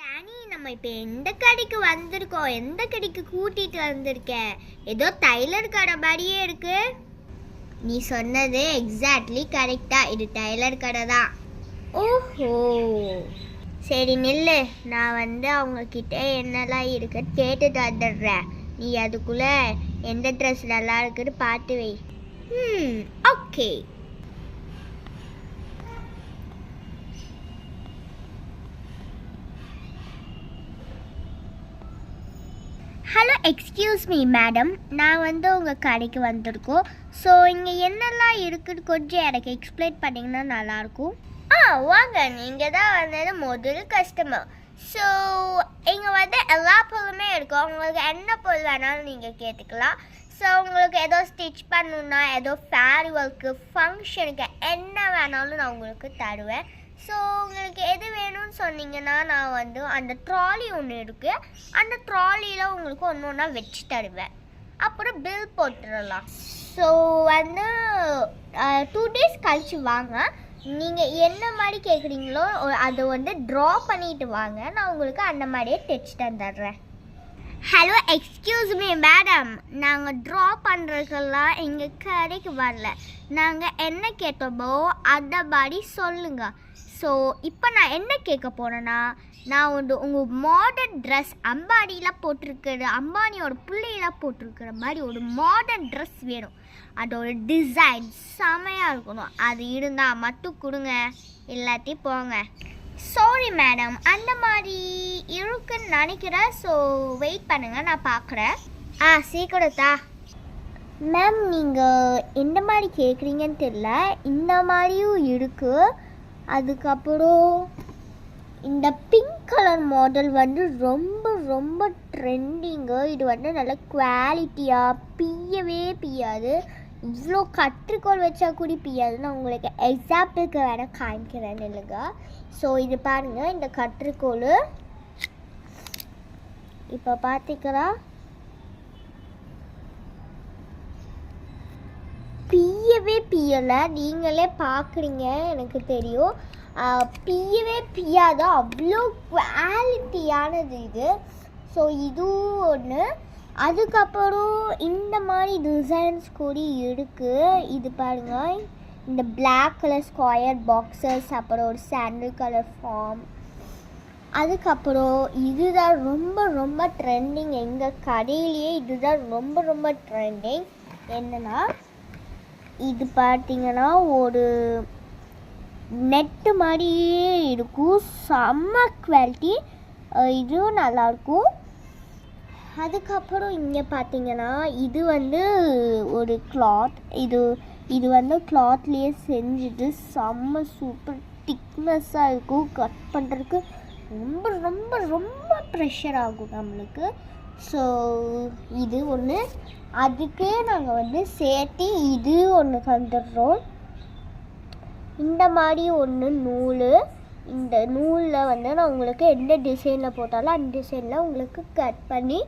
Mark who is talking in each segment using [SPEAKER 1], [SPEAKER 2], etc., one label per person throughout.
[SPEAKER 1] சானி, நம்ம இப்போ எந்த கடைக்கு வந்திருக்கோம்? எந்த கடைக்கு கூட்டிட்டு வந்திருக்க? ஏதோ டைலர் கடை மாதிரியே இருக்கு. நீ சொன்னது எக்ஸாக்ட்லி கரெக்டா, இது டைலர் கடை தான். ஓஹோ, சரி நில்லு, நான் அவங்க கிட்ட என்னெல்லாம் இருக்குன்னு கேட்டுட்டு வந்துடுறேன். நீ அதுக்குள்ள எந்த ட்ரெஸ் நல்லா இருக்குன்னு பார்த்து வை. Okay. Hello, excuse me madam, நான் உங்கள் கடைக்கு வந்திருக்கோம். ஸோ இங்கே என்னெல்லாம் இருக்குன்னு கொஞ்சம் எனக்கு எக்ஸ்பிளைன் பண்ணிங்கன்னா நல்லாயிருக்கும். வாங்க, நீங்கள் தான் வந்தது முதல் கஸ்டமர். ஸோ இங்கே எல்லா பொருளுமே இருக்கும். உங்களுக்கு என்ன பொருள் வேணாலும் நீங்கள் கேட்டுக்கலாம். ஸோ உங்களுக்கு ஏதோ ஸ்டிச் பண்ணணுன்னா, ஏதோ ஃபேர்வெலுக்கு, ஃபங்க்ஷனுக்கு என்ன வேணாலும் நான் உங்களுக்கு தருவேன். ஸோ உங்களுக்கு எது வேணும்னு சொன்னீங்கன்னா நான் அந்த ட்ராலி ஒன்று இருக்குது, அந்த ட்ராலியில் உங்களுக்கு ஒன்று ஒன்றா வச்சு தருவேன். அப்புறம் பில் போட்டுடலாம். ஸோ 2 days கழிச்சு வாங்க. நீங்கள் என்ன மாதிரி கேட்குறீங்களோ அதை ட்ரா பண்ணிட்டு வாங்க. நான் உங்களுக்கு அந்த மாதிரியே தைச்சி தந்துடுறேன். ஹலோ, எக்ஸ்கியூஸ் மீ மேடம், நாங்கள் ட்ரா பண்ணுறதுக்கெல்லாம் எங்கள் கடைக்கு வரல. நாங்கள் என்ன கேட்டோமோ அந்த மாதிரி சொல்லுங்கள். ஸோ இப்போ நான் என்ன கேட்க போனேன்னா, நான் உங்கள் மாடர்ன் ட்ரெஸ் அம்பானியில் போட்டிருக்கிற, அம்பானியோட பிள்ளையெல்லாம் போட்டிருக்கிற மாதிரி ஒரு மாடர்ன் ட்ரெஸ் வேணும். அதோட டிசைன் செமையாக இருக்கணும். அது இருந்தால் மட்டும் கொடுங்க, இல்லாட்டி போங்க. சாரி மேடம், அந்த மாதிரி இருக்குன்னு நினைக்கிறேன். ஸோ வெயிட் பண்ணுங்கள், நான் பார்க்குறேன். சீக்கிரத்தா மேம். நீங்கள் எந்த மாதிரி கேட்குறீங்கன்னு தெரியல, இந்த மாதிரியும் இருக்குது. அதுக்கப்புறம் இந்த பிங்க் கலர் மாடல் ரொம்ப ரொம்ப ட்ரெண்டிங்கு. இது நல்ல குவாலிட்டியாக பியவே பியாது. இவ்வளோ கற்றுக்கோள் வச்சா கூட பியாது. நான் உங்களுக்கு எக்ஸாம்பிளுக்கு வேணால் காமிக்கிறேன் இல்லைங்க. ஸோ இது பாருங்கள், இந்த கற்றுக்கோள் இப்போ பார்த்திக்கிறா பியவே பியலை. நீங்களே பார்க்குறீங்க, எனக்கு தெரியும். பியவே பியாத அவ்வளோ குவாலிட்டியானது இது. ஸோ இதுவும் ஒன்று. அதுக்கப்புறம் இந்த மாதிரி டிசைன்ஸ் கூட இருக்குது. இது பாருங்கள், இந்த பிளாக் கலர் ஸ்கொயர் பாக்ஸஸ், அப்புறம் ஒரு சாண்டில் கலர் ஃபார்ம். அதுக்கப்புறம் இதுதான் ரொம்ப ரொம்ப ட்ரெண்டிங். எங்கள் கடையிலேயே இதுதான் ரொம்ப ரொம்ப ட்ரெண்டிங். என்னென்னா, இது பார்த்தீங்கன்னா ஒரு நெட்டு மாதிரியே இருக்கும், செம்ம குவாலிட்டி. இதுவும் நல்லாயிருக்கும். அதுக்கப்புறம் இங்கே பார்த்தீங்கன்னா இது ஒரு கிளாத். இது கிளாத்லேயே செஞ்சுட்டு செம்ம சூப்பர் திக்னஸ்ஸாக இருக்கும். கட் பண்ணுறதுக்கு ரொம்ப ரொம்ப ரொம்ப ப்ரெஷர் ஆகும் நம்மளுக்கு. ஸோ இது ஒன்று. அதுக்கே நாங்கள் சேர்த்து இது ஒன்று தந்துடுறோம். இந்த மாதிரி ஒன்று நூல். இந்த நூலில் நான் உங்களுக்கு எந்த டிசைனில் போட்டாலும் அந்த டிசைனில் உங்களுக்கு கட் பண்ணி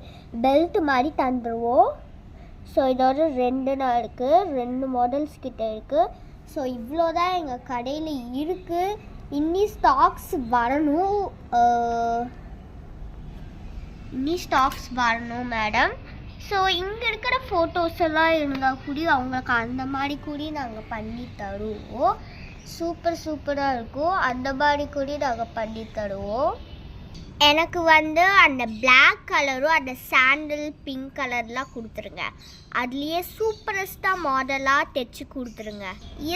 [SPEAKER 1] பெல்ட் மாதிரி தந்துடுவோம். ஸோ இதோட 2 நான் இருக்குது, 2 மாடல்ஸ் கிட்டே இருக்குது. ஸோ இவ்வளோ தான் எங்கள் கடையில் இருக்குது. இன்னி ஸ்டாக்ஸ் வரணும் மேடம். ஸோ இங்கே இருக்கிற ஃபோட்டோஸ் எல்லாம் இருந்தால் கூட அவங்களுக்கு அந்த மாதிரி கூட நாங்கள் பண்ணி தருவோம். சூப்பராக இருக்கும். அந்த மாதிரி கூட நாங்கள் பண்ணி தருவோம். எனக்கு அந்த பிளாக் கலரும் அந்த சாண்டில் பிங்க் கலர்லாம் கொடுத்துருங்க. அதுலேயே சூப்பரஸ்ட்டாக மாடலாக தைச்சி கொடுத்துருங்க.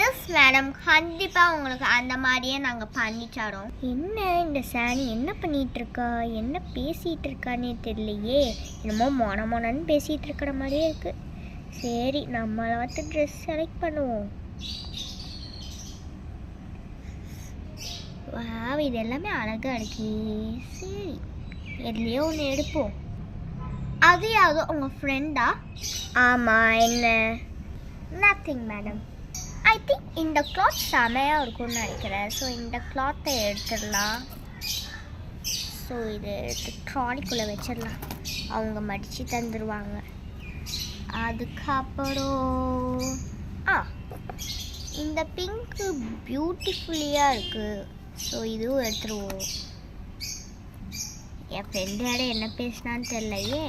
[SPEAKER 1] எஸ் மேடம், கண்டிப்பாக உங்களுக்கு அந்த மாதிரியே நாங்கள் பண்ணி தரோம். என்ன இந்த சாணி என்ன பண்ணிகிட்ருக்கா, என்ன பேசிகிட்டு இருக்கானே தெரியலையே. என்னமோ மொனன்னு பேசிகிட்டு இருக்கிற மாதிரியே இருக்குது. சரி, நம்மளை ட்ரெஸ் செலக்ட் பண்ணுவோம். இது எல்லாமே அழகாக இருக்கு. சரி, எதுலேயோ ஒன்று எடுப்போம். அது யாரோ உங்கள் ஃப்ரெண்டா? ஆமாம், என்ன? Nothing madam. ஐ திங்க் இந்த கிளாத் செமையாக இருக்கும்னு நினைக்கிறேன். ஸோ இந்த கிளாத்தை எடுத்துடலாம். ஸோ இது ட்ராலிக்குள்ளே வச்சிடலாம், அவங்க மடித்து தந்துடுவாங்க. அதுக்கப்புறம் இந்த பிங்க்கு பியூட்டிஃபுல்லியாக இருக்குது. ஸோ இதுவும் எடுத்துருவோம். என் ஃப்ரெண்டு வேறு என்ன பேசினான்னு தெரியலையே.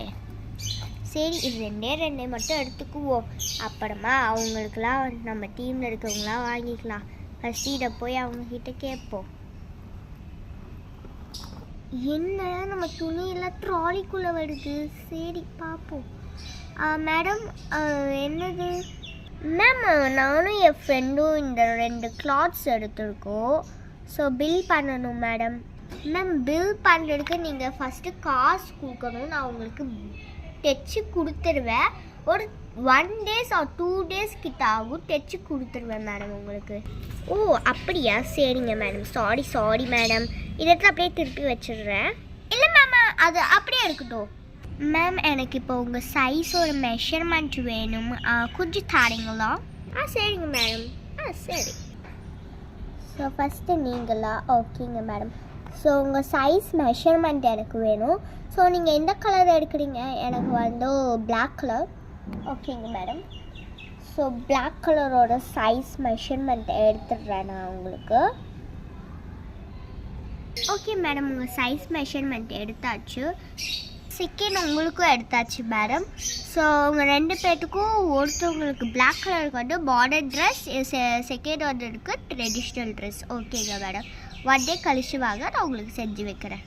[SPEAKER 1] சரி இது ரெண்டே மட்டும் எடுத்துக்குவோம். அப்புறமா அவங்களுக்குலாம் நம்ம டீமில் இருக்கவங்களாம் வாங்கிக்கலாம். ஃபஸ்ட்டு இதை போய் அவங்கக்கிட்ட கேட்போம். என்ன நம்ம துணியெல்லாம் ட்ராலிக்குள்ளே வருது. சரி பார்ப்போம். மேடம் என்னது? மேம் நானும் என் ஃப்ரெண்டும் இந்த 2 கிளாத்ஸ் எடுத்துருக்கோம். ஸோ பில் பண்ணணும் மேடம். மேம் பில் பண்ணுறதுக்கு நீங்கள் ஃபஸ்ட்டு காசு கொடுக்கணும். நான் உங்களுக்கு தைச்சி கொடுத்துருவேன். ஒரு 1 days or 2 days கிட்ட ஆகும். தைச்சி கொடுத்துருவேன் மேடம் உங்களுக்கு. ஓ அப்படியா? சரிங்க மேடம். Sorry madam. இடத்துல அப்படியே திருப்பி வச்சிடுறேன். இல்லை மேம் அது அப்படியே இருக்கட்டும். மேம் எனக்கு இப்போ உங்கள் சைஸோட மெஷர்மெண்ட் வேணும். கொஞ்சம் தாரீங்களா? சரிங்க மேடம். சரி. ஸோ ஃபஸ்ட்டு நீங்களா? ஓகேங்க மேடம். ஸோ உங்கள் சைஸ் மெஷர்மெண்ட் எனக்கு வேணும். ஸோ நீங்கள் எந்த கலர் எடுக்கிறீங்க? எனக்கு வந்து பிளாக் கலர். ஓகேங்க மேடம். ஸோ பிளாக் கலரோட சைஸ் மெஷர்மெண்ட் எடுத்துடுறேன் நான் உங்களுக்கு. ஓகே மேடம், உங்கள் சைஸ் மெஷர்மெண்ட் எடுத்தாச்சு. செகண்ட் உங்களுக்கும் எடுத்தாச்சு மேடம். ஸோ உங்கள் 2 பேர்த்துக்கும் ஒருத்தவங்களுக்கு பிளாக் கலருக்கு வந்து பார்டர் ட்ரெஸ், செகண்ட் ஆர்டருக்கு ட்ரெடிஷ்னல் ட்ரெஸ். ஓகேங்க மேடம். 1 day கழிச்சு வாங்க, நான் உங்களுக்கு செஞ்சு வைக்கிறேன்.